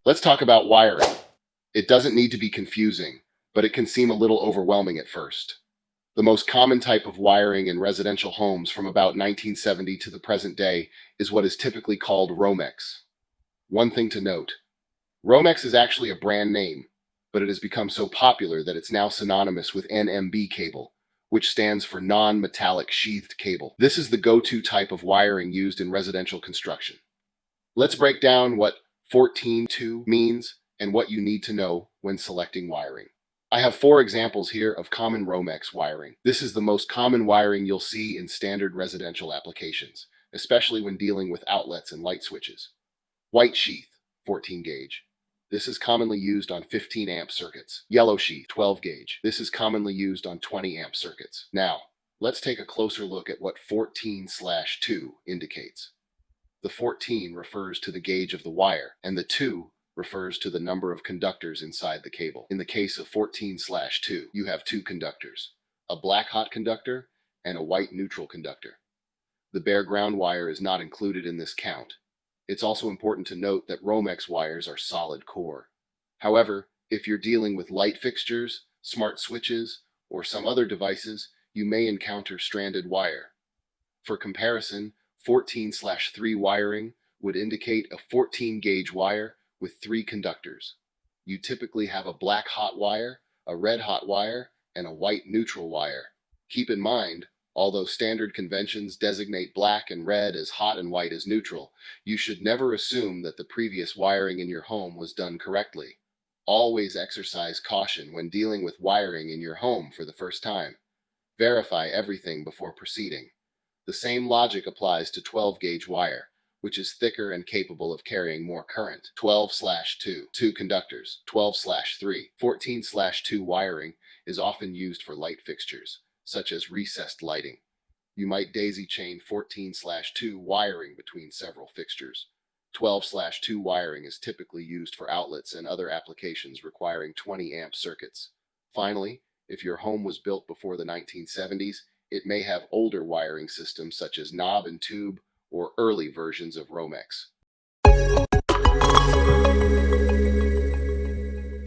Let's talk about wiring. It doesn't need to be confusing, but it can seem a little overwhelming at first. The most common type of wiring in residential homes from about 1970 to the present day is what is typically called Romex. One thing to note, Romex is actually a brand name, but it has become so popular that it's now synonymous with NMB cable, which stands for non-metallic sheathed cable. This is the go-to type of wiring used in residential construction. Let's break down what 14.2 means and what you need to know when selecting wiring. I have 4 examples here of common Romex wiring. This is the most common wiring you'll see in standard residential applications, especially when dealing with outlets and light switches. White sheath, 14 gauge. This is commonly used on 15 amp circuits. Yellow sheath, 12 gauge. This is commonly used on 20 amp circuits. Now, let's take a closer look at what 14/2 indicates. The 14 refers to the gauge of the wire, and the 2 refers to the number of conductors inside the cable. In the case of 14/2, you have 2 conductors, a black hot conductor and a white neutral conductor. The bare ground wire is not included in this count. It's also important to note that Romex wires are solid core. However, if you're dealing with light fixtures, smart switches, or some other devices, you may encounter stranded wire. For comparison, 14/3 wiring would indicate a 14 gauge wire with 3 conductors. You typically have a black hot wire, a red hot wire, and a white neutral wire. Keep in mind, although standard conventions designate black and red as hot and white as neutral, you should never assume that the previous wiring in your home was done correctly. Always exercise caution when dealing with wiring in your home for the first time. Verify everything before proceeding. The same logic applies to 12 gauge wire, which is thicker and capable of carrying more current. 12/2, 2 conductors. 12/3, 14/2 wiring is often used for light fixtures, such as recessed lighting. You might daisy chain 14/2 wiring between several fixtures. 12/2 wiring is typically used for outlets and other applications requiring 20 amp circuits. Finally, if your home was built before the 1970s, it may have older wiring systems such as knob and tube or early versions of Romex.